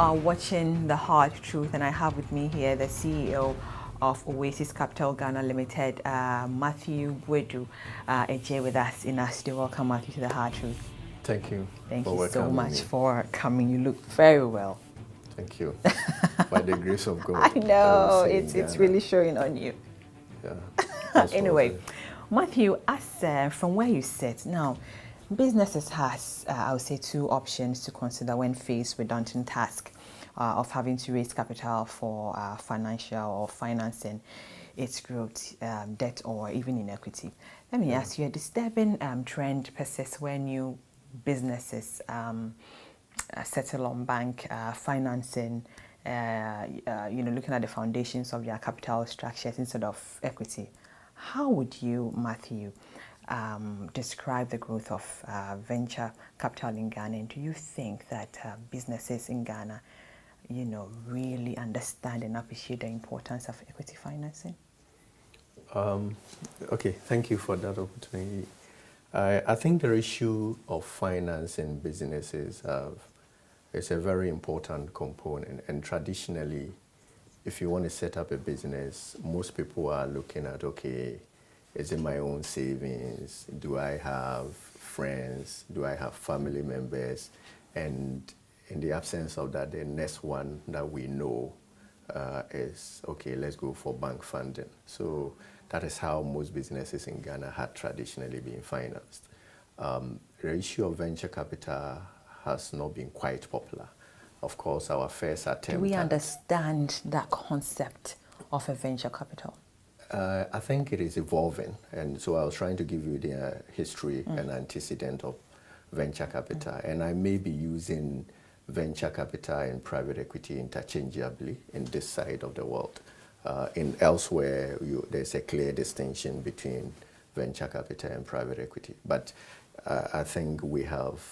are watching The Hard Truth, and I have with me here the CEO of Oasis Capital Ghana Limited, Boadu Adjei, with us in our studio. Welcome, Matthew, to The Hard Truth. Thank you. Thank you so much for coming. You look very well. Thank you. By the grace of God. I know, it's really showing on you. Yeah. Anyway, Matthew, as from where you sit now, businesses has, I would say, two options to consider when faced with daunting task of having to raise capital for financial or financing its growth, debt, or even in equity. Let me ask you, a disturbing trend persists where new businesses settle on bank financing, looking at the foundations of their capital structures instead of equity. How would you, Matthew, describe the growth of venture capital in Ghana? And do you think that businesses in Ghana, really understand and appreciate the importance of equity financing? Okay, thank you for that opportunity. I think the issue of financing businesses is a very important component, and traditionally, if you want to set up a business, most people are looking at, okay, is it my own savings? Do I have friends? Do I have family members? And in the absence of that, the next one that we know is, okay, let's go for bank funding. So that is how most businesses in Ghana had traditionally been financed. The issue of venture capital has not been quite popular. Of course, our first attempt. Do we understand that concept of a venture capital? I think it is evolving, and so I was trying to give you the history and antecedent of venture capital, and I may be using venture capital and private equity interchangeably in this side of the world. In elsewhere, there's a clear distinction between venture capital and private equity, but I think we have,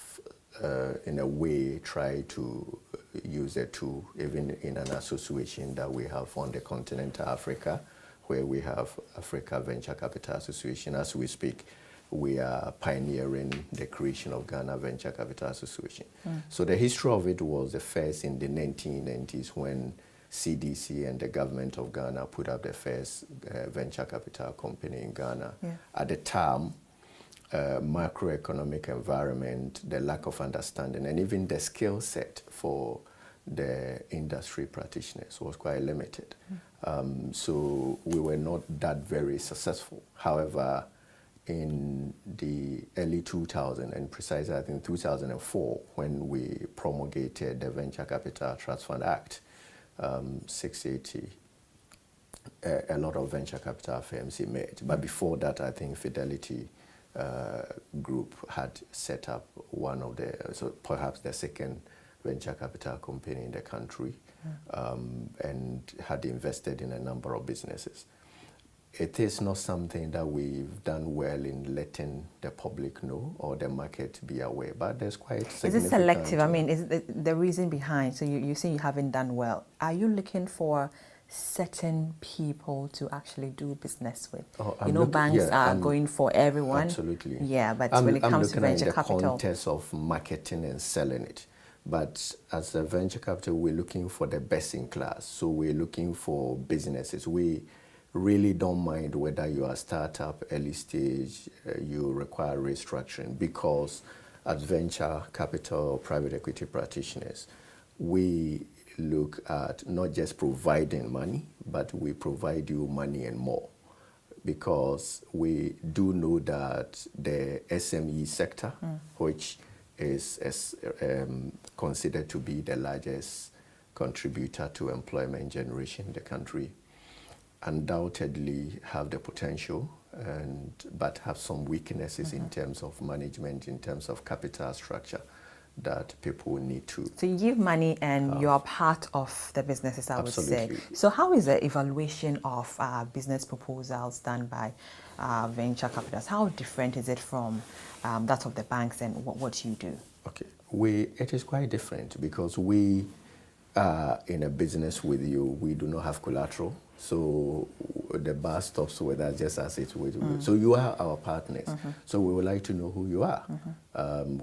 in a way, tried to use the two, even in an association that we have on the continent of Africa, where we have Africa Venture Capital Association. As we speak, we are pioneering the creation of Ghana Venture Capital Association. So the history of it was the first in the 1990s when CDC and the government of Ghana put up the first venture capital company in Ghana. At the time, macroeconomic environment, the lack of understanding, and even the skill set for the industry practitioners was quite limited. So we were not that very successful. However, in the early 2000s, and precisely I think 2004, when we promulgated the Venture Capital Trust Fund Act, 680, a lot of venture capital firms emerged. But before that, I think Fidelity Group had set up one of the, so perhaps the second venture capital company in the country, and had invested in a number of businesses. It is not something that we've done well in letting the public know or the market be aware, but there's quite significant... Is it selective? I mean, is the reason behind, so you say you haven't done well. Are you looking for certain people to actually do business with? Banks are going for everyone. Absolutely. Yeah, but when it comes to venture capital... I'm looking at the context of marketing and selling it. But as a venture capital, we're looking for the best in class. So we're looking for businesses. We really don't mind whether you are a startup, early stage, you require restructuring, because as venture capital or private equity practitioners, we look at not just providing money, but we provide you money and more, because we do know that the SME sector, which is considered to be the largest contributor to employment generation in the country, undoubtedly have the potential, but have some weaknesses in terms of management, in terms of capital structure that people need to. So you give money and you are part of the businesses, I would say. Absolutely. So how is the evaluation of business proposals done by venture capitalists? How different is it from that of the banks, and what you do? Okay, it is quite different because we are in a business with you. We do not have collateral, So the bar stops with us just as it would. So you are our partners. So we would like to know who you are.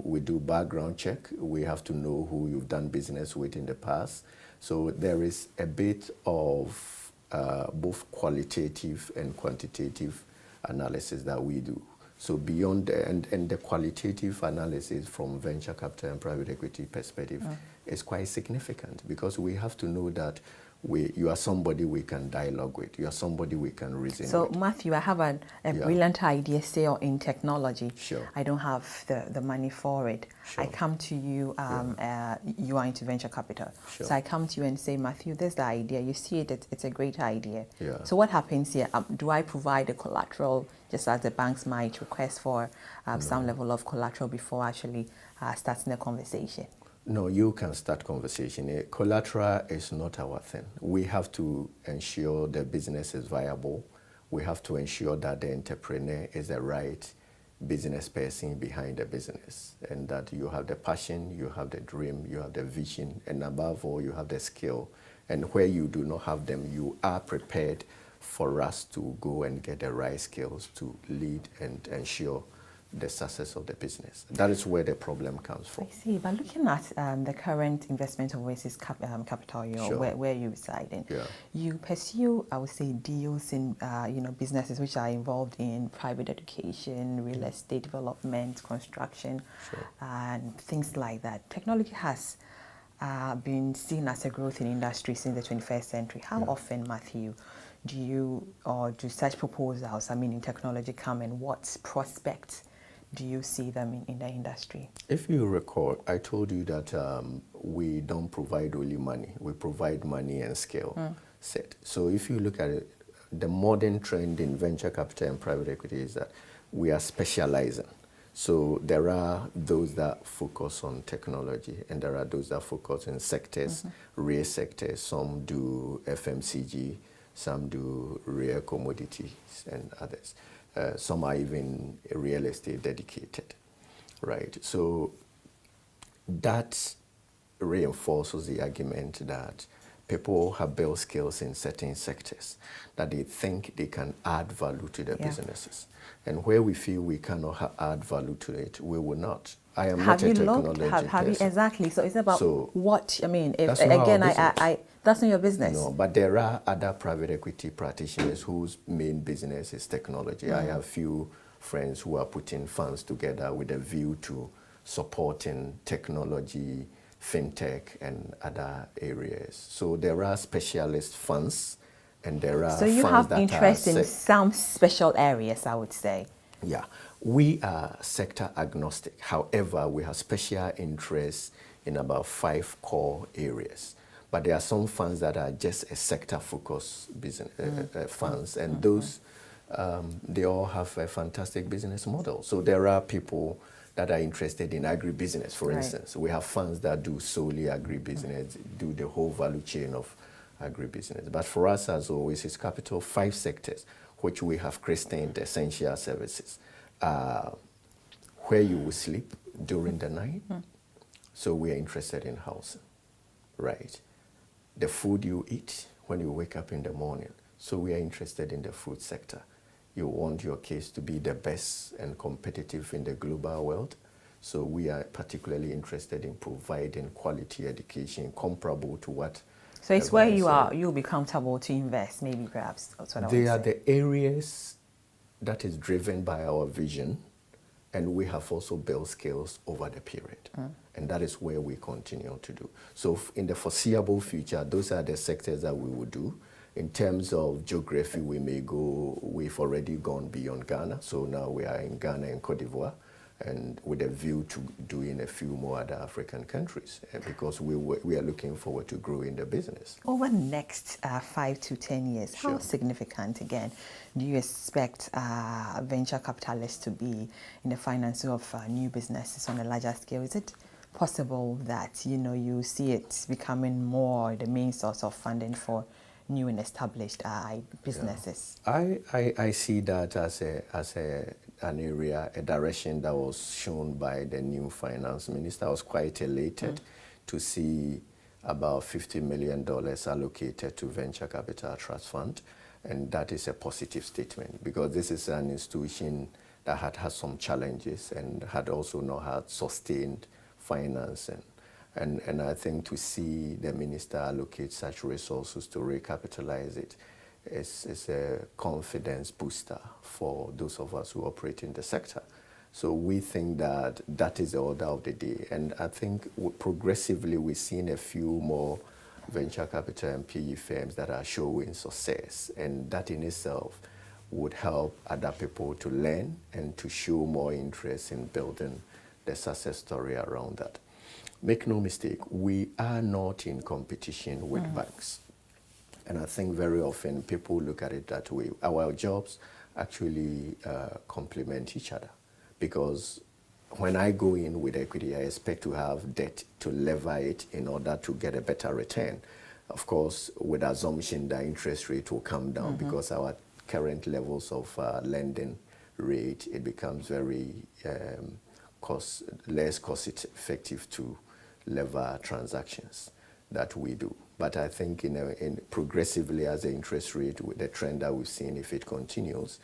We do background check. We have to know who you've done business with in the past. So there is a bit of both qualitative and quantitative analysis that we do. So beyond and the qualitative analysis from venture capital and private equity perspective is quite significant, because we have to know that you are somebody we can dialogue with. You are somebody we can reason with. So Matthew, I have a brilliant idea, say in technology. Sure. I don't have the money for it. Sure. I come to you, you are into venture capital. Sure. So I come to you and say, Matthew, there's the idea. You see it's a great idea. Yeah. So what happens here? Do I provide the collateral, just as the banks might request for some level of collateral before actually starting the conversation? No, you can start conversation. Collateral is not our thing. We have to ensure the business is viable. We have to ensure that the entrepreneur is the right business person behind the business, and that you have the passion, you have the dream, you have the vision, and above all, you have the skill. And where you do not have them, you are prepared for us to go and get the right skills to lead and ensure the success of the business. That is where the problem comes from. I see, but looking at the current investment of Oasis Capital, Sure. where you reside in, Yeah. you pursue, I would say, deals in businesses which are involved in private education, real estate development, construction, Sure. and things like that. Technology has been seen as a growth in industry since the 21st century. How often, Matthew, do such proposals, in technology come, and what prospects do you see them in the industry? If you recall, I told you that we don't provide only money. We provide money and skill set. So if you look at it, the modern trend in venture capital and private equity is that we are specializing. So there are those that focus on technology, and there are those that focus in sectors, rare sectors. Some do FMCG, some do rare commodities, and others. Some are even real estate dedicated, right? So that reinforces the argument that people have built skills in certain sectors that they think they can add value to their businesses. And where we feel we cannot add value to it, we will not. I am not a technology person. Exactly. So it's about what, that's not our business. That's not your business. No, but there are other private equity practitioners whose main business is technology. I have few friends who are putting funds together with a view to supporting technology, fintech, and other areas. So there are specialist funds, and there are So you funds have interest in some special areas, I would say. Yeah, we are sector agnostic. However, we have special interests in about 5 core areas. But there are some funds that are just a sector-focused business funds, and those they all have a fantastic business model. So there are people that are interested in agribusiness, for instance. We have funds that do solely agribusiness, do the whole value chain of agribusiness. But for us as Oasis Capital, 5 sectors, which we have christened essential services, where you will sleep during the night. So we are interested in housing, right? The food you eat when you wake up in the morning. So we are interested in the food sector. You want your case to be the best and competitive in the global world. So we are particularly interested in providing quality education comparable to what. So it's where you'll be comfortable to invest, maybe perhaps. They are the areas that is driven by our vision, and we have also built skills over the period. And that is where we continue to do. So in the foreseeable future, those are the sectors that we will do. In terms of geography, we've already gone beyond Ghana. So now we are in Ghana and Cote d'Ivoire, and with a view to doing a few more other African countries, because we are looking forward to growing the business. Over the next 5 to 10 years, how significant, again, do you expect venture capitalists to be in the financing of new businesses on a larger scale? Is it possible that you see it becoming more the main source of funding for new and established businesses? I see that as an area, a direction that was shown by the new finance minister. I was quite elated to see about $50 million allocated to venture capital trust fund. And that is a positive statement because this is an institution that had some challenges and had also not had sustained finance. And I think to see the minister allocate such resources to recapitalize it is a confidence booster for those of us who operate in the sector. So we think that that is the order of the day. And I think progressively we're seeing a few more venture capital and PE firms that are showing success. And that in itself would help other people to learn and to show more interest in building the success story around that. Make no mistake, we are not in competition with banks. And I think very often people look at it that way. Our jobs actually complement each other. Because when I go in with equity, I expect to have debt to lever it in order to get a better return. Of course, with assumption that interest rate will come down because our current levels of lending rate, it becomes very less cost effective to lever transactions that we do. But I think in progressively as the interest rate, with the trend that we've seen, if it continues,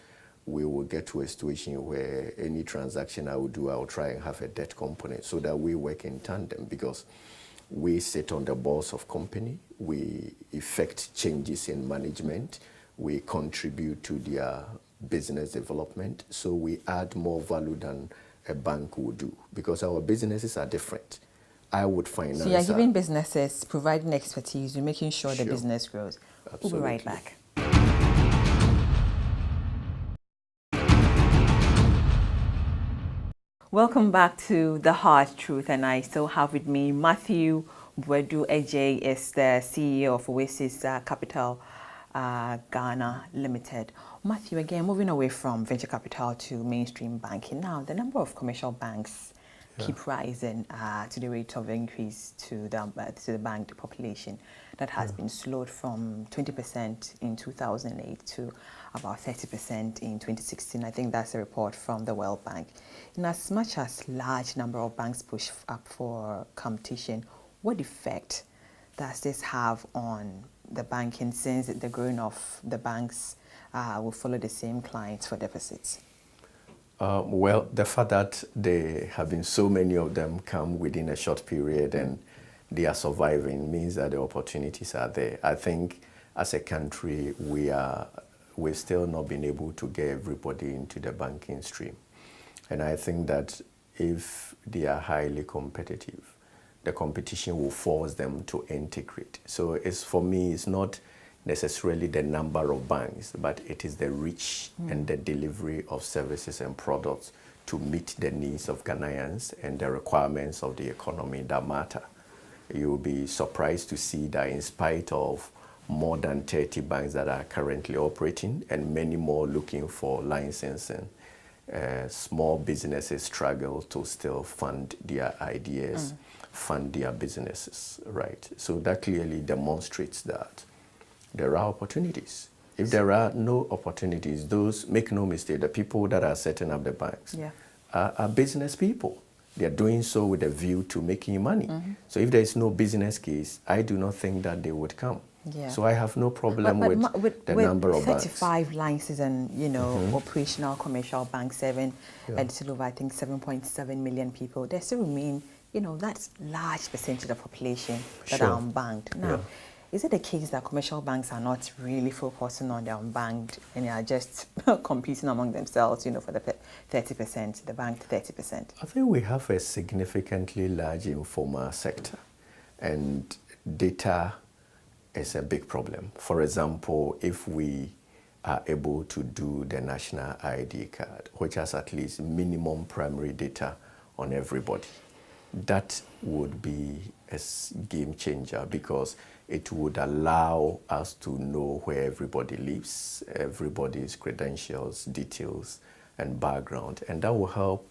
we will get to a situation where any transaction I will do, I will try and have a debt component so that we work in tandem because we sit on the boards of company, we effect changes in management, we contribute to their business development, so we add more value than a bank would do because our businesses are different. I would finance. So you're giving businesses, providing expertise, you're making sure the business grows. Absolutely. We'll be right back. Welcome back to The Hard Truth, and I still have with me Matthew Boadu Adjei, is the CEO of Oasis Capital Ghana Limited. Matthew, again, moving away from venture capital to mainstream banking. Now, the number of commercial banks keep rising to the rate of increase to the banked population that has been slowed from 20% in 2008 to about 30% in 2016. I think that's a report from the World Bank. In as much as large number of banks push up for competition, what effect does this have on the banking, since the growing of the banks will follow the same clients for deposits? Well, the fact that there have been so many of them come within a short period and they are surviving means that the opportunities are there. I think as a country, we've still not been able to get everybody into the banking stream. And I think that if they are highly competitive, the competition will force them to integrate. So for me, it's not necessarily the number of banks, but it is the reach and the delivery of services and products to meet the needs of Ghanaians and the requirements of the economy that matter. You'll be surprised to see that in spite of more than 30 banks that are currently operating and many more looking for licensing, small businesses struggle to still fund their ideas, fund their businesses, right? So that clearly demonstrates that there are opportunities. If there are no opportunities, those, make no mistake, the people that are setting up the banks are business people. They are doing so with a view to making money. So if there is no business case, I do not think that they would come. So I have no problem with the number of banks. 35 licenses and, operational commercial banks, a little over, I think, 7.7 million people. There still remain, that's large percentage of the population that are unbanked. Now, is it the case that commercial banks are not really focusing on the unbanked and they are just competing among themselves, for the 30%, the banked 30%? I think we have a significantly large informal sector, and data is a big problem. For example, if we are able to do the national ID card, which has at least minimum primary data on everybody, that would be a game changer because it would allow us to know where everybody lives, everybody's credentials, details, and background. And that will help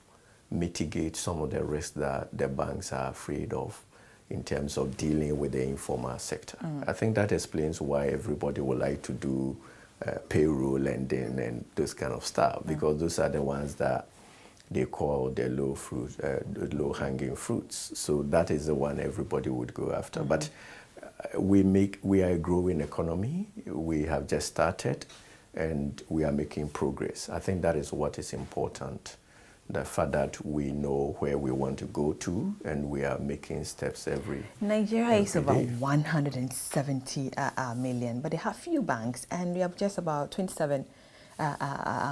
mitigate some of the risks that the banks are afraid of in terms of dealing with the informal sector. I think that explains why everybody would like to do payroll lending and those kind of stuff, because those are the ones that they call the the low-hanging fruits. So that is the one everybody would go after. Mm-hmm. But we are a growing economy. We have just started, and we are making progress. I think that is what is important. The fact that we know where we want to go to, and we are making steps every Nigeria is about day. 170 million, but they have few banks, and we have just about 27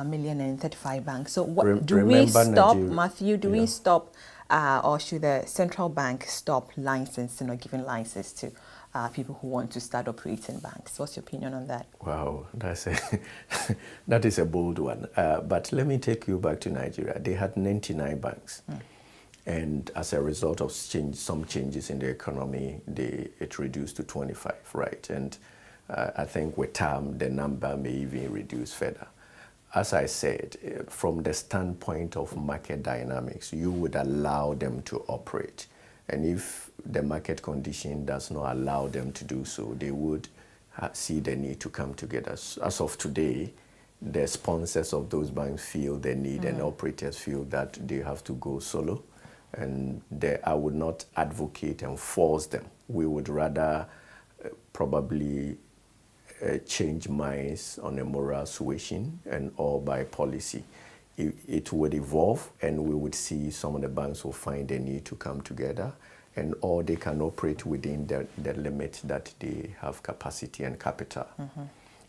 million and 35 banks. So what, do we stop, Matthew, do we stop, or should the central bank stop licensing or giving license to people who want to start operating banks? What's your opinion on that? Wow, that is a bold one. But let me take you back to Nigeria. They had 99 banks. And as a result of some changes in the economy, it reduced to 25, right? And I think with time, the number may even reduce further. As I said, from the standpoint of market dynamics, you would allow them to operate. And if the market condition does not allow them to do so, they would see the need to come together. As of today, the sponsors of those banks feel the need, and operators feel that they have to go solo. And I would not advocate and force them. We would rather probably change minds on a moral suasion and or by policy. It would evolve, and we would see some of the banks will find the need to come together, and or they can operate within the limit that they have capacity and capital.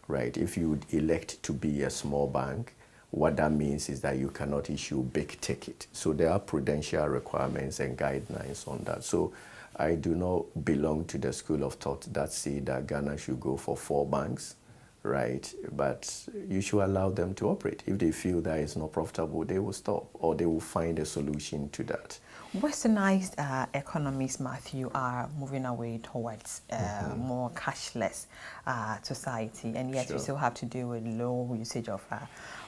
Right? If you would elect to be a small bank, what that means is that you cannot issue big ticket. So there are prudential requirements and guidelines on that. So I do not belong to the school of thought that say that Ghana should go for 4 banks, right? But you should allow them to operate. If they feel that it's not profitable, they will stop, or they will find a solution to that. Westernized economies, Matthew, are moving away towards more cashless society, and yet we still have to deal with low usage of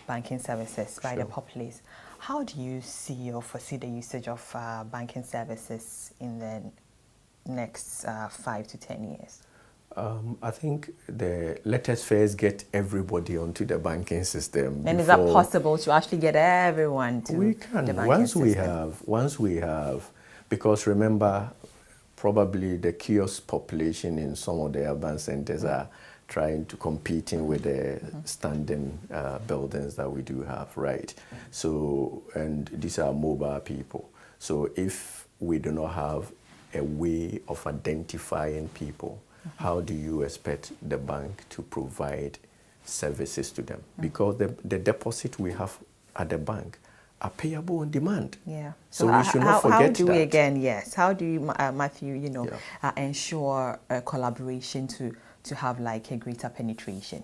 banking services by the populace. How do you see or foresee the usage of banking services in the next 5 to 10 years? I think let us first get everybody onto the banking system. And is that possible to actually get everyone to we can. the banking system? Once we have, because remember, probably the kiosk population in some of the urban centers are trying to competing with the standing buildings that we do have, right? So, and these are mobile people. So if we do not have a way of identifying people, how do you expect the bank to provide services to them? Because the deposit we have at the bank are payable on demand. Yeah. So we should not forget that. How do you, Matthew, ensure collaboration to have like a greater penetration?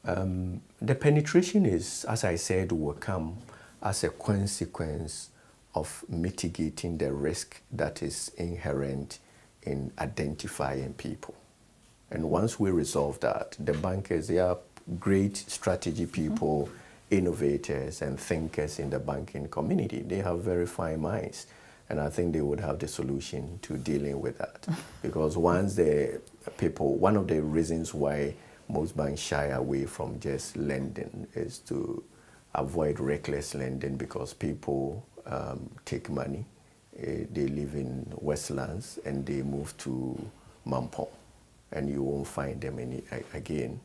The penetration is, as I said, will come as a consequence of mitigating the risk that is inherent in identifying people. And once we resolve that, the bankers, they are great strategy people, innovators and thinkers in the banking community. They have very fine minds. And I think they would have the solution to dealing with that. Because once the people, one of the reasons why most banks shy away from just lending is to avoid reckless lending, because people take money. They live in Westlands and they move to Mampong, and you won't find them again.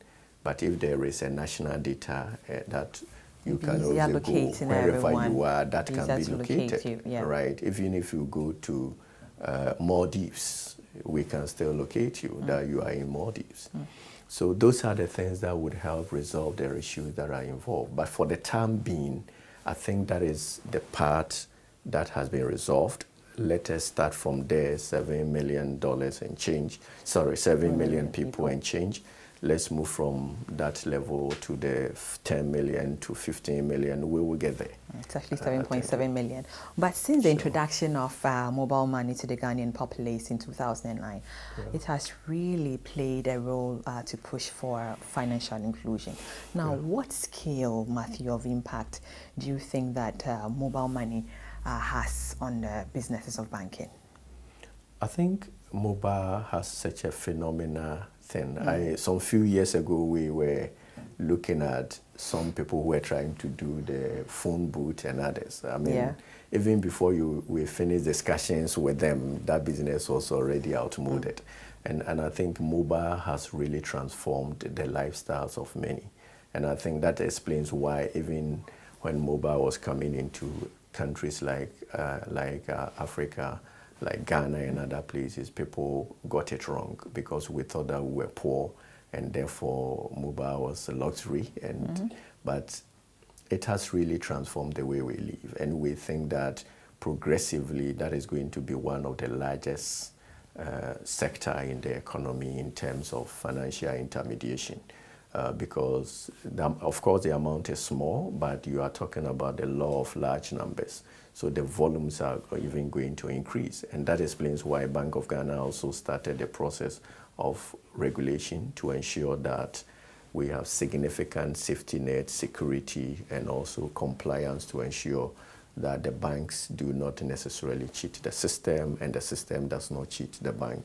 But if there is a national data that you can also go wherever you are, that can be located, right? Even if you go to Maldives, we can still locate you that you are in Maldives. So those are the things that would help resolve the issues that are involved. But for the time being, I think that is the part that has been resolved. Let us start from there, $7 million and change. Sorry, 7 million people and change. Let's move from that level to the 10 million to 15 million. We will get there. It's actually 7.7 million. But since the introduction of mobile money to the Ghanaian populace in 2009, it has really played a role to push for financial inclusion. Now, what scale, Matthew, of impact do you think that mobile money has on the businesses of banking? I think mobile has such a phenomenal thing. Some few years ago, we were looking at some people who were trying to do the phone booth and others. I mean, Yeah. even before we finished discussions with them, that business was already outmoded. And I think mobile has really transformed the lifestyles of many. And I think that explains why even when mobile was coming into countries like Africa, like Ghana and other places, people got it wrong because we thought that we were poor and therefore mobile was a luxury. But it has really transformed the way we live. And we think that progressively that is going to be one of the largest sector in the economy in terms of financial intermediation. Because, of course, the amount is small, but you are talking about the law of large numbers. So the volumes are even going to increase. And that explains why Bank of Ghana also started the process of regulation to ensure that we have significant safety net, security, and also compliance to ensure that the banks do not necessarily cheat the system and the system does not cheat the bank.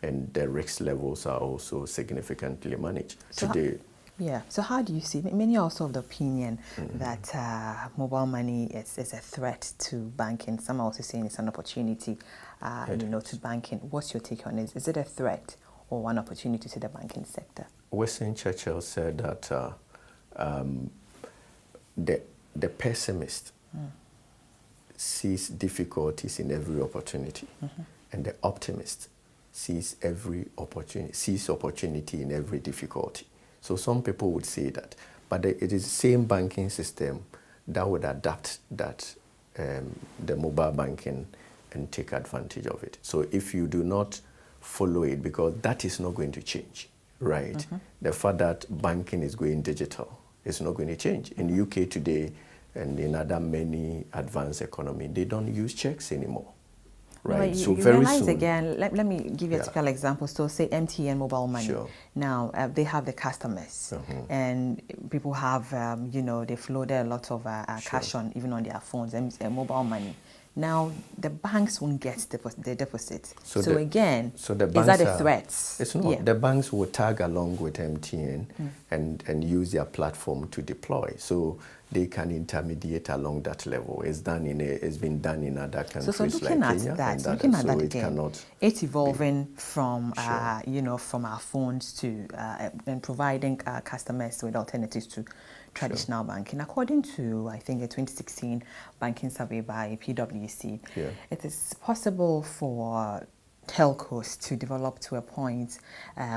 And the risk levels are also significantly managed. So Today, yeah. So how do you see? Many are also of the opinion that mobile money is a threat to banking. Some are also saying it's an opportunity, to banking. What's your take on it? Is it a threat or one opportunity to the banking sector? Winston Churchill said that the pessimist sees difficulties in every opportunity, and the optimist sees opportunity in every difficulty. So some people would say that, but it is the same banking system that would adapt that the mobile banking and take advantage of it. So if you do not follow it, because that is not going to change, right? The fact that banking is going digital is not going to change. In the UK today and in other many advanced economy, they don't use checks anymore. Right. No, so you very realize soon. Again, let me give you a typical example. So say MTN mobile money. Sure. Now they have the customers, and people have they've loaded a lot of cash on even on their phones and mobile money. Now the banks won't get the deposit. So the banks is that a threat? It's not. Yeah. The banks will tag along with MTN and use their platform to deploy. So they can intermediate along that level. It's been done in other countries so looking like at Kenya. That, So looking at that it again, cannot it's evolving from Sure. from our phones to and providing customers with alternatives to traditional banking. According to, I think, a 2016 banking survey by PwC, it is possible for telcos to develop to a point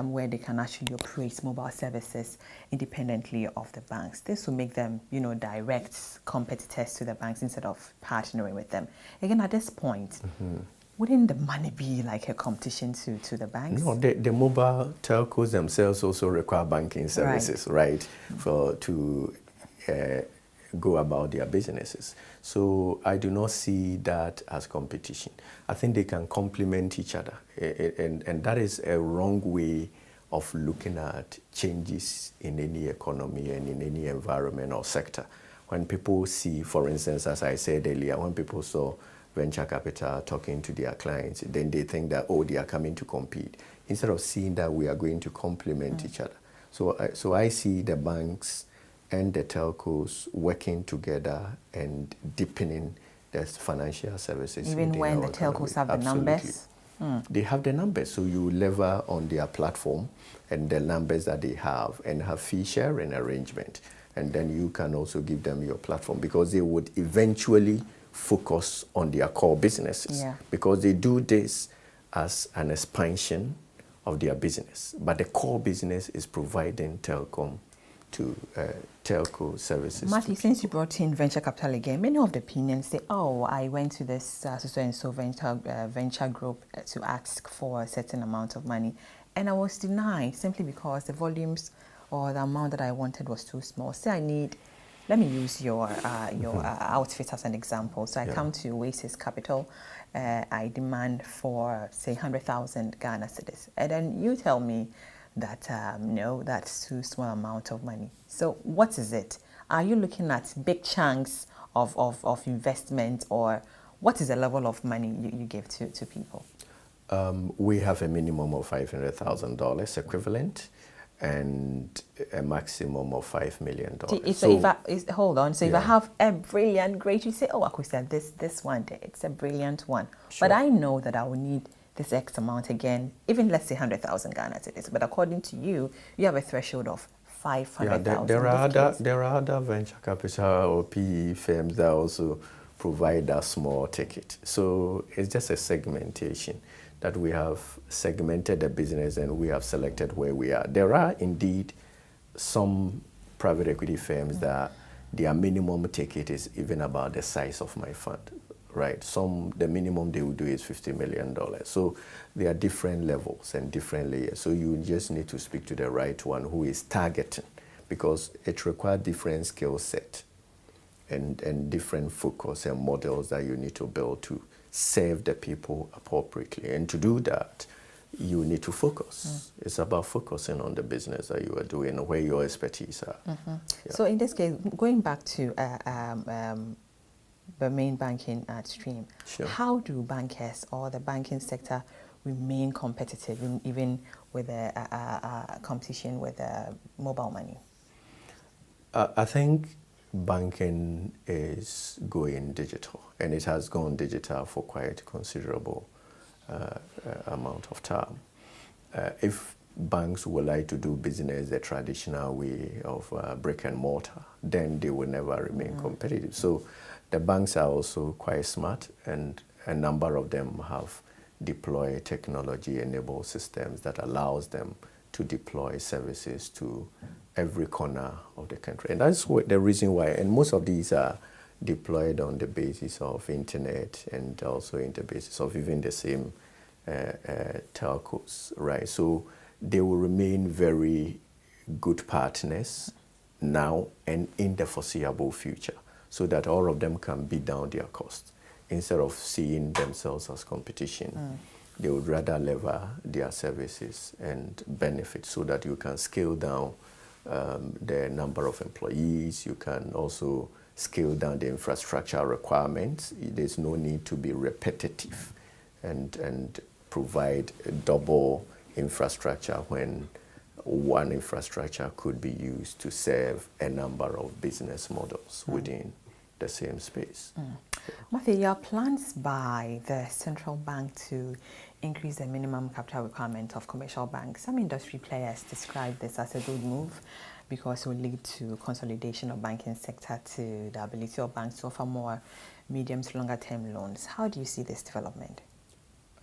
where they can actually operate mobile services independently of the banks. This will make them, direct competitors to the banks instead of partnering with them. Again, at this point, wouldn't the money be like a competition to the banks? No, the mobile telcos themselves also require banking services, right? To go about their businesses. So I do not see that as competition. I think they can complement each other. And that is a wrong way of looking at changes in any economy and in any environment or sector. When people see, for instance, as I said earlier, when people saw venture capital talking to their clients, then they think that, they are coming to compete. Instead of seeing that we are going to complement each other. So I see the banks and the telcos working together and deepening their financial services. Even when the telcos have the numbers? They have the numbers, so you lever on their platform and the numbers that they have and have fee sharing arrangement. And then you can also give them your platform because they would eventually focus on their core businesses because they do this as an expansion of their business. But the core business is providing telco services. Matthew, since you brought in venture capital again, many of the opinions say, I went to this so venture group to ask for a certain amount of money, and I was denied simply because the volumes or the amount that I wanted was too small. Let me use your outfit as an example. So I come to Oasis Capital, I demand for, say, 100,000 Ghana cedis. And then you tell me that, no, that's too small amount of money. So what is it? Are you looking at big chunks of investment, or what is the level of money you give to people? We have a minimum of $500,000 equivalent. and a maximum of $5 million. Hold on. So if I have a brilliant grade, you say, oh, Akusia, this one, it's a brilliant one. Sure. But I know that I will need this X amount again, even let's say 100,000 Ghana cedis. But according to you, you have a threshold of 500,000. There are other venture capital or PE firms that also provide a small ticket. So it's just a segmentation that we have segmented the business and we have selected where we are. There are indeed some private equity firms that their minimum ticket is even about the size of my fund, right? The minimum they will do is $50 million. So there are different levels and different layers. So you just need to speak to the right one who is targeting, because it requires different skill set and different focus and models that you need to build to serve the people appropriately. And to do that, you need to focus. It's about focusing on the business that you are doing, where your expertise are. Yeah. So in this case, going back to the main banking stream, Sure. How do bankers or the banking sector remain competitive even with the competition with mobile money? I think banking is going digital, and it has gone digital for quite a considerable amount of time. If banks would like to do business the traditional way of brick and mortar, then they will never remain competitive. So the banks are also quite smart, and a number of them have deployed technology-enabled systems that allows them to deploy services to every corner of the country. And that's the reason why, and most of these are deployed on the basis of internet and also in the basis of even the same telcos, right? So they will remain very good partners now and in the foreseeable future, so that all of them can beat down their costs. Instead of seeing themselves as competition, they would rather lever their services and benefit so that you can scale down the number of employees. You can also scale down the infrastructure requirements. There's no need to be repetitive and provide a double infrastructure when one infrastructure could be used to serve a number of business models within the same space. Matthew, your plans by the central bank to increase the minimum capital requirement of commercial banks. Some industry players describe this as a good move because it will lead to consolidation of banking sector, to the ability of banks to offer more medium to longer term loans. How do you see this development?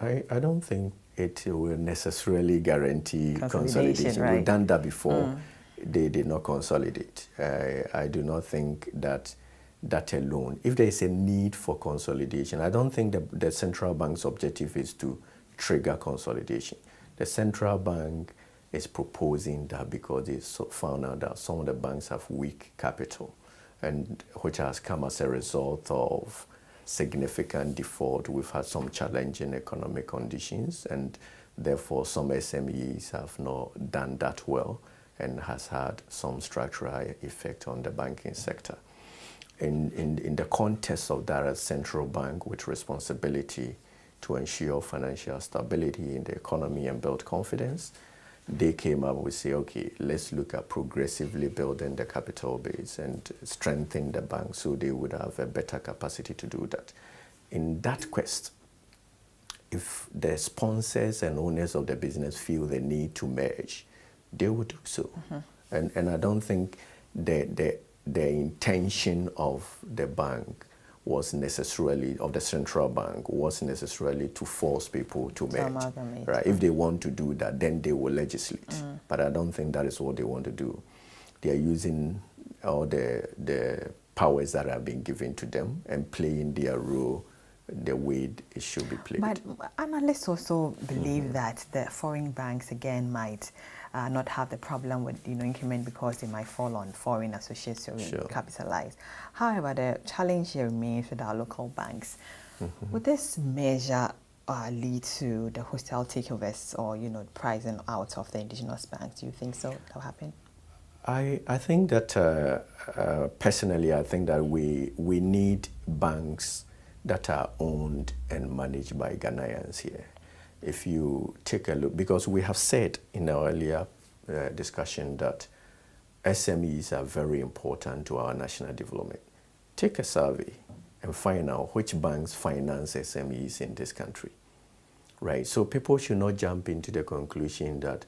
I don't think it will necessarily guarantee consolidation. Right? We've done that before. They did not consolidate. I do not think that alone, if there is a need for consolidation, I don't think the central bank's objective is to trigger consolidation. The central bank is proposing that because they found out that some of the banks have weak capital, and which has come as a result of significant default. We've had some challenging economic conditions, and therefore some SMEs have not done that well and has had some structural effect on the banking sector. In the context of that, as central bank with responsibility to ensure financial stability in the economy and build confidence, they came up with say, okay, let's look at progressively building the capital base and strengthen the bank so they would have a better capacity to do that. In that quest, if the sponsors and owners of the business feel the need to merge, they would do so. And I don't think the intention of the bank was necessarily, of the central bank, was necessarily to force people to merge. Right? If they want to do that, then they will legislate. But I don't think that is what they want to do. They are using all the powers that have been given to them and playing their role the way it should be played. But analysts also believe that the foreign banks again might not have the problem with increment because they might fall on foreign associates or capitalized. However, the challenge here remains with our local banks. Would this measure lead to the hostile takeovers or pricing out of the indigenous banks? Do you think so? That will happen? I think that personally, I think that we need banks that are owned and managed by Ghanaians here. If you take a look, because we have said in our earlier discussion that SMEs are very important to our national development. Take a survey and find out which banks finance SMEs in this country, right? So people should not jump into the conclusion that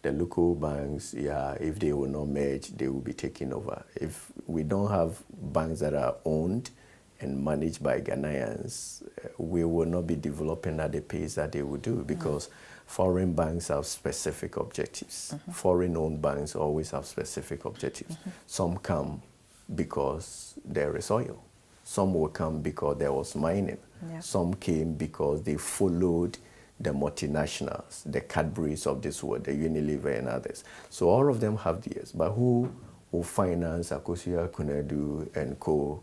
the local banks, if they will not merge, they will be taken over. If we don't have banks that are owned and managed by Ghanaians, we will not be developing at the pace that they will do, because foreign banks have specific objectives. Foreign-owned banks always have specific objectives. Some come because there is oil. Some will come because there was mining. Some came because they followed the multinationals, the Cadburys of this world, the Unilever and others. So all of them have theirs. But who will finance Akosua Kunedu and Co.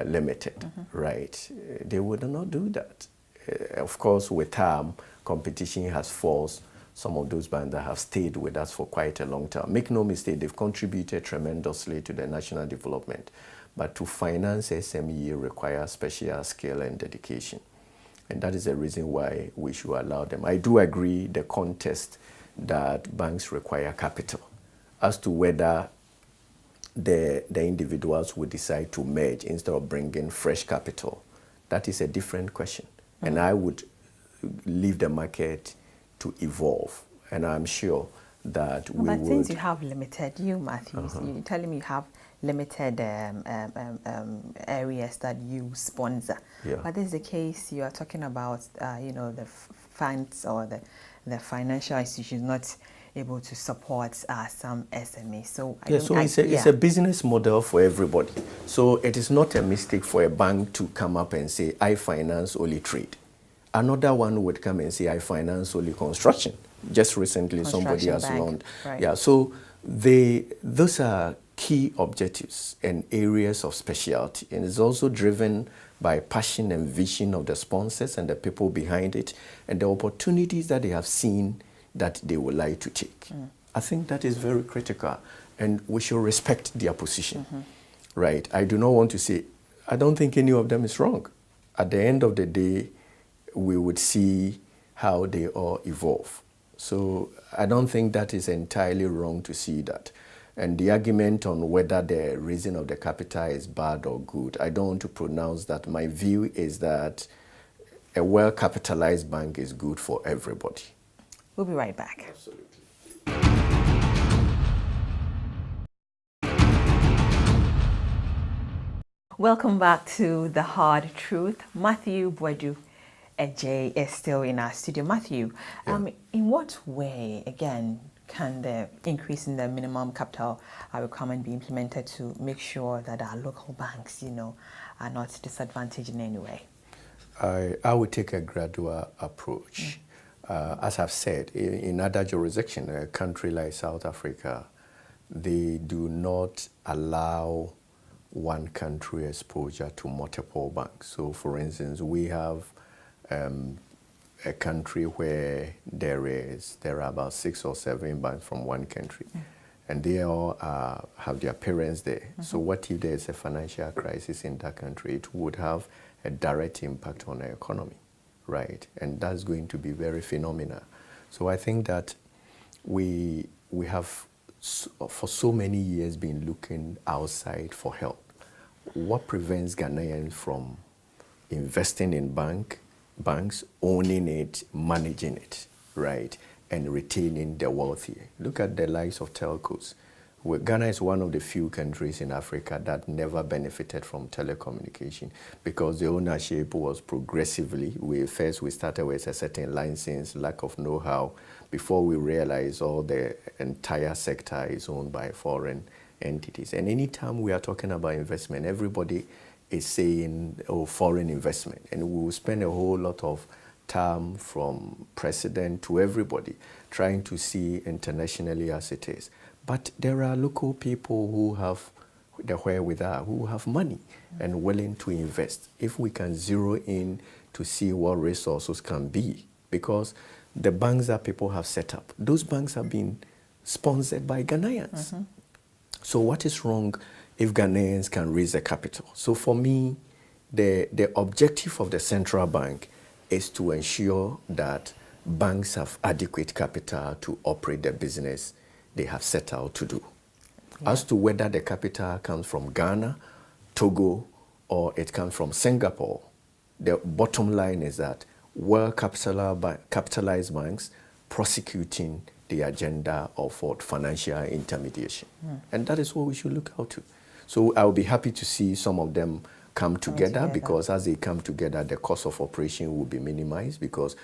Limited, right? They would not do that. Of course, with time, competition has forced some of those banks that have stayed with us for quite a long time. Make no mistake, they've contributed tremendously to the national development. But to finance SME requires special skill and dedication. And that is the reason why we should allow them. I do agree the contest that banks require capital. As to whether the individuals would decide to merge instead of bringing fresh capital, that is a different question. And I would leave the market to evolve. And I'm sure that we would. But since you have limited, Matthew, you're telling me you have limited areas that you sponsor. But this is the case you are talking about, the funds or the financial institutions not able to support some SMEs. So it's a business model for everybody. So it is not a mistake for a bank to come up and say, I finance only trade. Another one would come and say, I finance only construction. Just recently, somebody has launched. Right. So those are key objectives and areas of specialty. And it's also driven by passion and vision of the sponsors and the people behind it, and the opportunities that they have seen that they would like to take. I think that is very critical, and we should respect their position, right? I do not want to say, I don't think any of them is wrong. At the end of the day, we would see how they all evolve. So I don't think that is entirely wrong to see that. And the argument on whether the raising of the capital is bad or good, I don't want to pronounce that. My view is that a well-capitalized bank is good for everybody. We'll be right back. Absolutely. Welcome back to The Hard Truth. Matthew Boadu Adjei is still in our studio. Matthew, in what way, again, can the increase in the minimum capital requirement be implemented to make sure that our local banks, are not disadvantaged in any way? I would take a gradual approach. As I've said, in other jurisdictions, a country like South Africa, they do not allow one country exposure to multiple banks. So, for instance, we have a country where there are about 6 or 7 banks from one country, and they all have their parents there. So what if there's a financial crisis in that country? It would have a direct impact on the economy, right? And that's going to be very phenomenal. So I think that we have for so many years been looking outside for help. What prevents Ghanaians from investing in banks, owning it, managing it, right, and retaining the wealthy? Look at the likes of telcos. Ghana is one of the few countries in Africa that never benefited from telecommunication because the ownership was progressively. We started with a certain license, lack of know-how, before we realized all the entire sector is owned by foreign entities. And anytime we are talking about investment, everybody is saying, foreign investment. And we will spend a whole lot of time, from president to everybody, trying to see internationally as it is. But there are local people who have the wherewithal, who have money and willing to invest. If we can zero in to see what resources can be, because the banks that people have set up, those banks have been sponsored by Ghanaians. So what is wrong if Ghanaians can raise the capital? So for me, the objective of the central bank is to ensure that banks have adequate capital to operate their business they have set out to do. As to whether the capital comes from Ghana, Togo, or it comes from Singapore, the bottom line is that well-capitalized banks prosecuting the agenda of financial intermediation. And that is what we should look out to. So I'll be happy to see some of them come together, because as they come together, the cost of operation will be minimized, because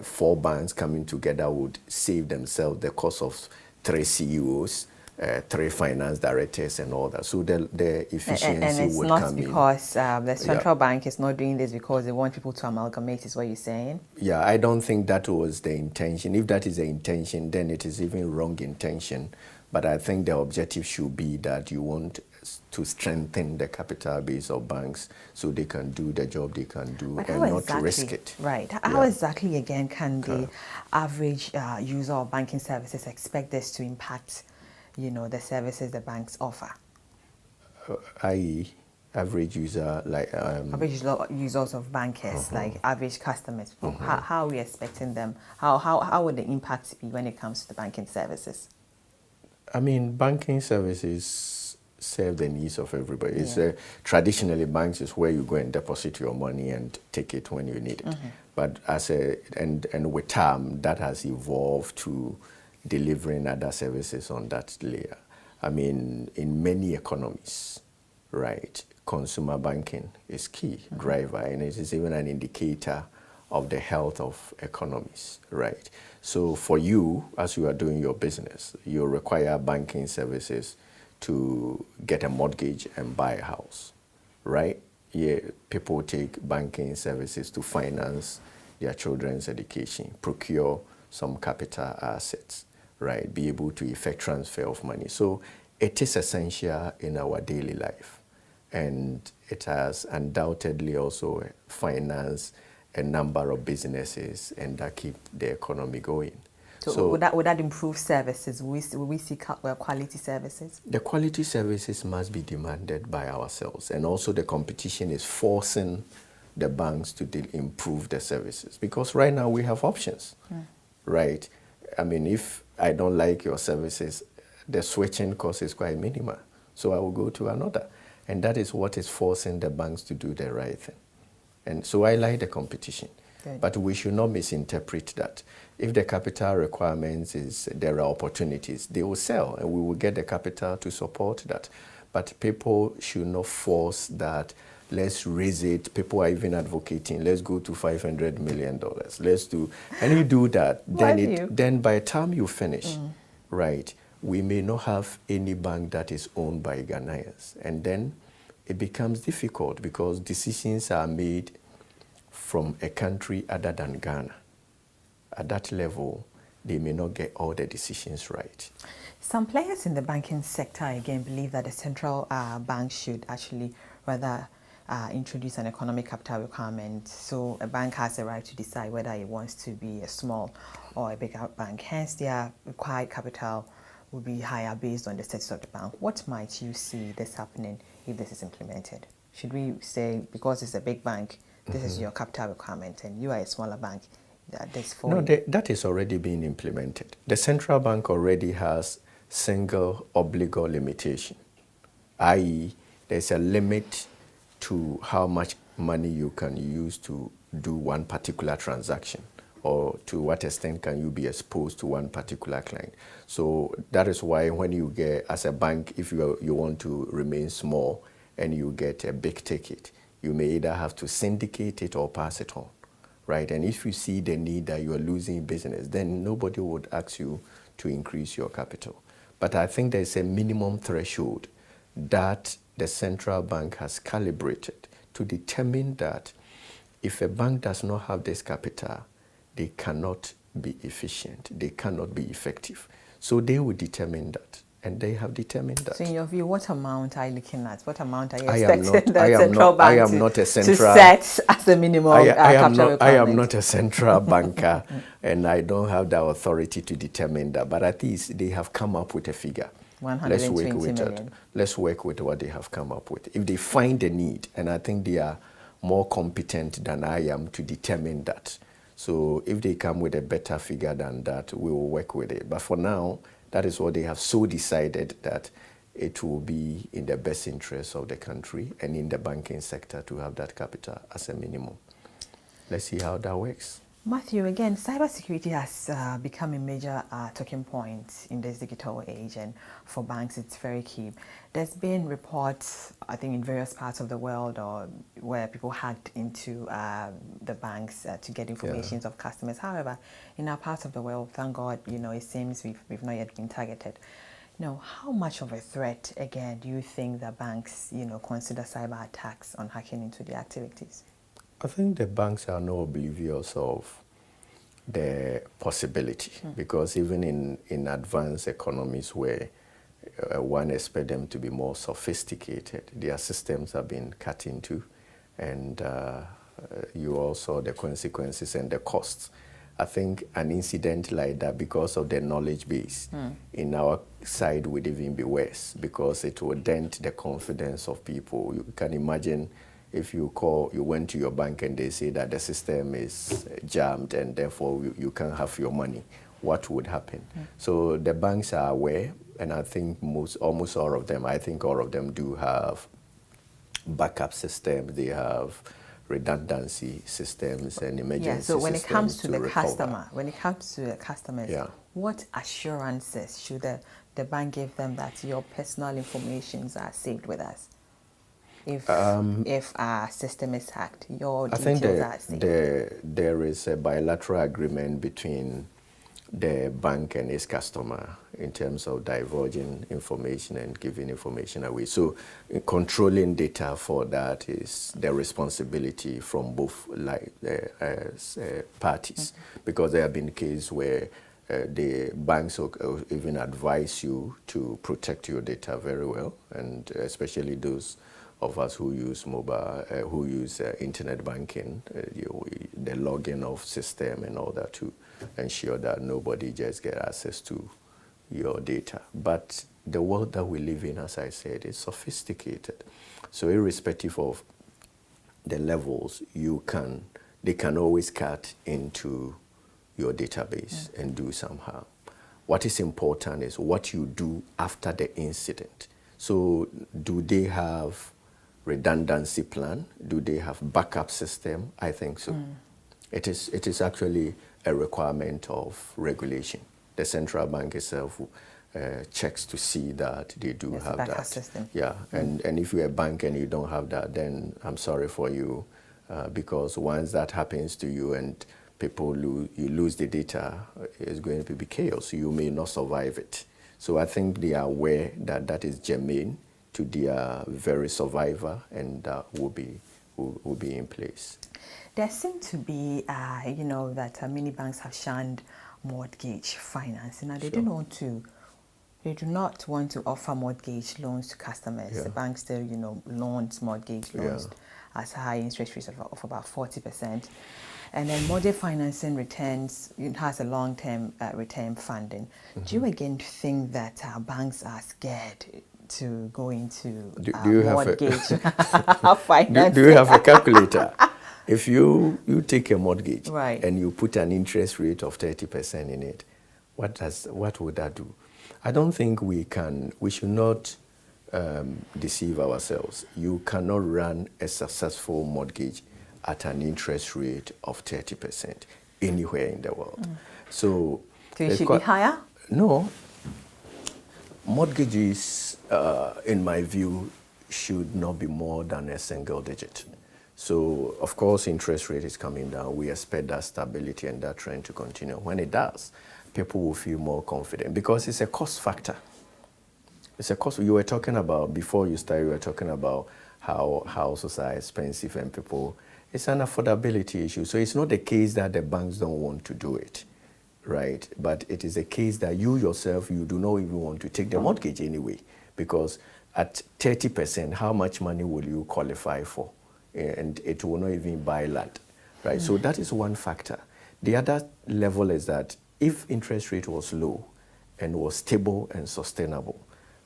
4 banks coming together would save themselves the cost of 3 CEOs, 3 finance directors and all that. So the efficiency would come in. And it's not because the central bank is not doing this because they want people to amalgamate, is what you're saying? Yeah, I don't think that was the intention. If that is the intention, then it is even wrong intention. But I think the objective should be that you want to strengthen the capital base of banks so they can do the job they can do and not risk it. Right. How exactly, again, can the average user of banking services expect this to impact, the services the banks offer? I.e., average user, like... average users of bankers, like average customers. How are we expecting them? How would the impact be when it comes to the banking services? I mean, banking services serve the needs of everybody. It's, traditionally, banks is where you go and deposit your money and take it when you need it. But and with time, that has evolved to delivering other services on that layer. I mean, in many economies, right, consumer banking is key driver, and it is even an indicator of the health of economies, right? So for you, as you are doing your business, you require banking services to get a mortgage and buy a house, right? Yeah, people take banking services to finance their children's education, procure some capital assets, right? Be able to effect transfer of money. So it is essential in our daily life. And it has undoubtedly also financed a number of businesses and that keep the economy going. So would that improve services? Will we see quality services? The quality services must be demanded by ourselves, and also the competition is forcing the banks to improve the services, because right now we have options, right? I mean, if I don't like your services, the switching cost is quite minimal, so I will go to another, and that is what is forcing the banks to do the right thing. And so I like the competition. Good. But we should not misinterpret that. If the capital requirements is there are opportunities, they will sell and we will get the capital to support that. But people should not force that, let's raise it. People are even advocating, let's go to $500 million. Let's do, and you do that, then by the time you finish, right, we may not have any bank that is owned by Ghanaians. And then it becomes difficult because decisions are made from a country other than Ghana. At that level, they may not get all the decisions right. Some players in the banking sector, again, believe that the central bank should actually rather introduce an economic capital requirement. So a bank has the right to decide whether it wants to be a small or a bigger bank. Hence, their required capital will be higher based on the status of the bank. What might you see this happening if this is implemented? Should we say, because it's a big bank, this is your capital requirement, and you are a smaller bank, that's for No, that is already being implemented. The central bank already has single obligor limitation, i.e. there's a limit to how much money you can use to do one particular transaction, or to what extent can you be exposed to one particular client. So that is why when you get, as a bank, if you want to remain small and you get a big ticket, you may either have to syndicate it or pass it on, right? And if you see the need that you are losing business, then nobody would ask you to increase your capital. But I think there's a minimum threshold that the central bank has calibrated to determine that if a bank does not have this capital, they cannot be efficient, they cannot be effective. So they will determine that. And they have determined that. So in your view, what amount are you looking at? What amount are you expecting the central bank to set as a minimum capital requirement? I am not a central banker, and I don't have the authority to determine that. But at least they have come up with a figure. 120 million. Let's work with what they have come up with. If they find a need, and I think they are more competent than I am to determine that. So if they come with a better figure than that, we will work with it. But for now, That is what they have so decided, that it will be in the best interest of the country and in the banking sector to have that capital as a minimum. Let's see how that works. Matthew, again, cybersecurity has become a major talking point in this digital age, and for banks it's very key. There's been reports, I think, in various parts of the world, or where people hacked into the banks to get information of customers. However, in our part of the world, thank God, it seems we've not yet been targeted. How much of a threat, again, do you think that banks, consider cyber attacks on hacking into their activities? I think the banks are not oblivious of the possibility, because even in advanced economies where one expects them to be more sophisticated, their systems have been cut into, and you also the consequences and the costs. I think an incident like that, because of the knowledge base, in our side would even be worse, because it would dent the confidence of people. You can imagine if you went to your bank and they say that the system is jammed and therefore you can't have your money, what would happen? So the banks are aware, and I think almost all of them, I think all of them do have backup systems. They have redundancy systems and emergency systems. So when it comes to the recover. customer, when it comes to the customers, what assurances should the bank give them that your personal information are saved with us? If our system is hacked, your details are saved. There is a bilateral agreement between the bank and its customer in terms of divulging information and giving information away. So controlling data for that is the responsibility from both parties, because there have been cases where the banks will even advise you to protect your data very well, and especially those of us who use mobile, who use internet banking, the logging of system and all that, to ensure that nobody just get access to your data. But the world that we live in, as I said, is sophisticated. So irrespective of the levels, they can always cut into your database and do some harm. What is important is what you do after the incident. So do they have redundancy plan? Do they have backup system? I think so. It is actually a requirement of regulation. The central bank itself checks to see that they do have that system. Yeah, and if you're a bank and you don't have that, then I'm sorry for you, because once that happens to you and you lose the data, it's going to be chaos. You may not survive it. So I think they are aware that that is germane to their very survivor, and will be in place. There seems to be, that many banks have shunned mortgage financing. Now, they do not want to offer mortgage loans to customers. The bank still, loans mortgage loans as high interest rates of about 40%. And then mortgage financing has a long-term return funding. Do you again think that banks are scared to go into mortgage finance? Do you have a calculator? If you take a mortgage and you put an interest rate of 30% in it, what would that do? I don't think we should not deceive ourselves. You cannot run a successful mortgage at an interest rate of 30% anywhere in the world. So it should be higher? No. Mortgages, in my view, should not be more than a single digit. So, of course, interest rate is coming down. We expect that stability and that trend to continue. When it does, people will feel more confident, because it's a cost factor. It's a cost. You were talking about, before you started, you were talking about how houses are expensive and people, it's an affordability issue. So it's not the case that the banks don't want to do it, right? But it is a case that you yourself, you do not even want to take the mortgage anyway, because at 30%, how much money will you qualify for? And it will not even buy land, right? So that is one factor. The other level is that if interest rate was low and was stable and sustainable,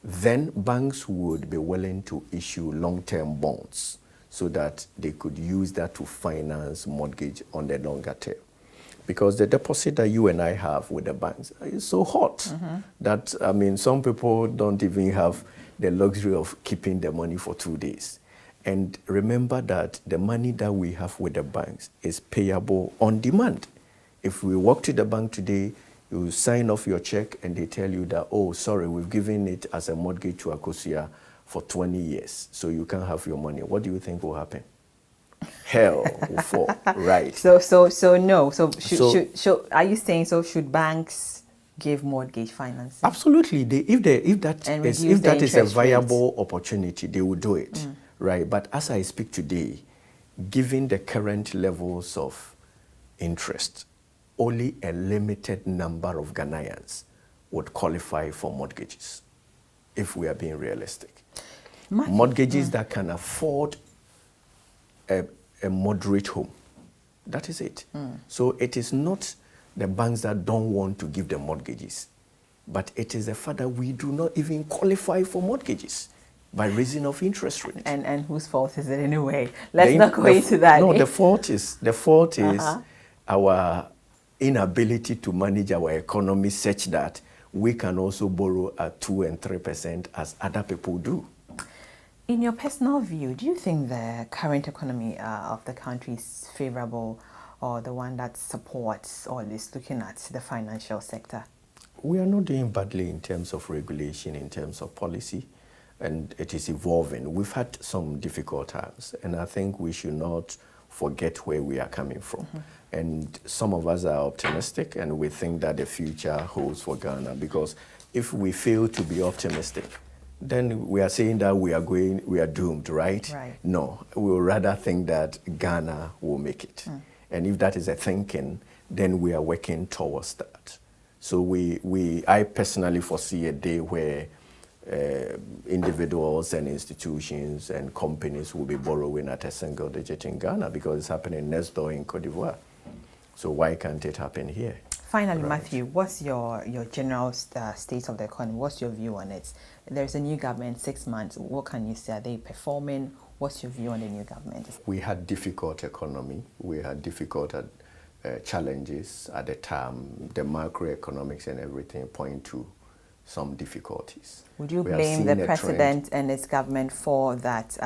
then banks would be willing to issue long-term bonds so that they could use that to finance mortgage on the longer term. because the deposit that you and I have with the banks is so hot that, I mean, some people don't even have the luxury of keeping the money for 2 days. And remember that the money that we have with the banks is payable on demand. If we walk to the bank today, you sign off your check and they tell you that, oh, sorry, we've given it as a mortgage to Akosia for 20 years, so you can't have your money. What do you think will happen? Hell will fall, right? So no. So should are you saying so? Should banks give mortgage financing? Absolutely. If that is a viable opportunity, they will do it, right? But as I speak today, given the current levels of interest, only a limited number of Ghanaians would qualify for mortgages, if we are being realistic. Mortgages that can afford a moderate home. That is it. So it is not the banks that don't want to give the mortgages, but it is the fact that we do not even qualify for mortgages by reason of interest rate. And whose fault is it anyway? Let's not go into that. No, the fault is our inability to manage our economy such that we can also borrow at 2 and 3% as other people do. In your personal view, do you think the current economy of the country is favorable, or the one that supports or is looking at the financial sector? We are not doing badly in terms of regulation, in terms of policy, and it is evolving. We've had some difficult times, and I think we should not forget where we are coming from. And some of us are optimistic, and we think that the future holds for Ghana, because if we fail to be optimistic, then we are saying that we are doomed, right? No, we would rather think that Ghana will make it. And if that is a thinking, then we are working towards that. So I personally foresee a day where individuals and institutions and companies will be borrowing at a single digit in Ghana, because it's happening next door in Cote d'Ivoire. So why can't it happen here? Finally, Matthew, what's your general state of the economy? What's your view on it? There's a new government, 6 months. What can you say? Are they performing? What's your view on the new government? We had difficult economy. We had difficult challenges at the time. The macroeconomics and everything point to some difficulties. Would you blame the president and his government for that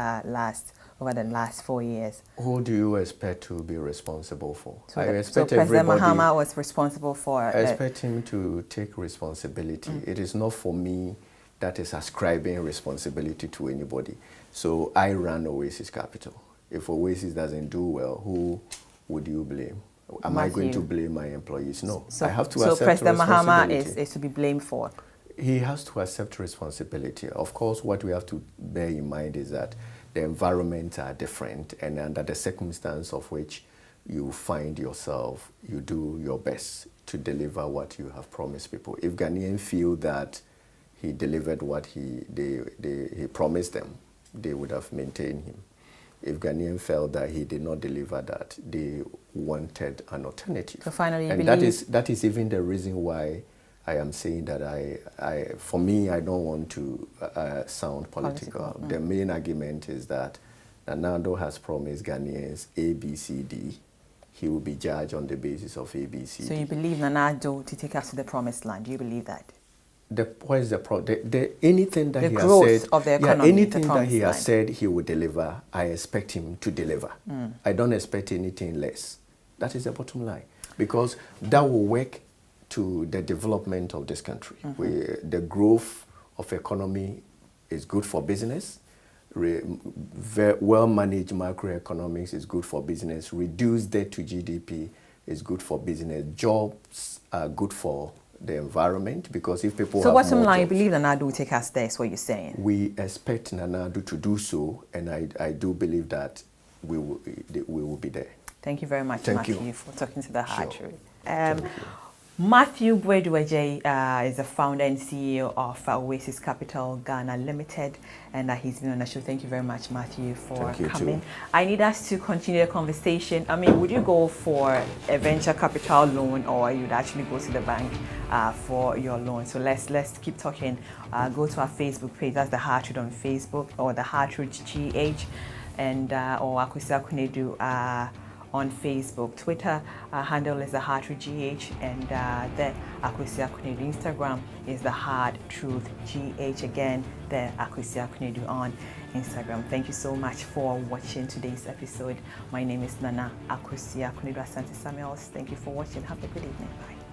over the last 4 years? Who do you expect to be responsible for? So President Mahama was responsible for... I expect him to take responsibility. It is not for me that is ascribing responsibility to anybody. So I run Oasis Capital. If Oasis doesn't do well, who would you blame? Am I going to blame my employees? No. I have to accept President Mahama is to be blamed for? He has to accept responsibility. Of course, what we have to bear in mind is that the environments are different, and under the circumstance of which you find yourself, you do your best to deliver what you have promised people. If Ghanaians feel that he delivered what he promised them, they would have maintained him. If Ghanaians felt that he did not deliver that, they wanted an alternative. So finally, and that is even the reason why I am saying that for me, I don't want to sound political. The main argument is that Nana has promised Ghanaians A, B, C, D. He will be judged on the basis of A, B, C, D. So you believe Nana to take us to the promised land? Do you believe that? What is the problem? Anything that the he growth has said, of the economy, anything that he has said he will deliver, I expect him to deliver. I don't expect anything less. That is the bottom line, because that will work to the development of this country. The growth of economy is good for business. Well-managed macroeconomics is good for business. Reduced debt to GDP is good for business. Jobs are good for the environment, because if people So have bottom more line, you jobs, believe Nana will take us there, is what you're saying? we expect Nana to do so, and I do believe that we will be there. Thank you very much, Matthew, for talking to the Hard Truth. Matthew Boadu Adjei is the founder and CEO of Oasis Capital Ghana Limited, and he's been on the show. Thank you very much, Matthew, for coming. I need us to continue the conversation. I mean, would you go for a venture capital loan, or you'd actually go to the bank for your loan? So let's keep talking. Go to our Facebook page. That's the Hard Truth on Facebook, or the Hard Truth GH, and or Akosia Kunedu on Facebook. Twitter handle is the Hard Truth GH, and the Akwesi Akunedu. Instagram is the Hard Truth GH. Again, the Akwesi Akunedu on Instagram. Thank you so much for watching today's episode. My name is Nana Akwesi Akunedu Asante Samuels. Thank you for watching. Have a good evening. Bye.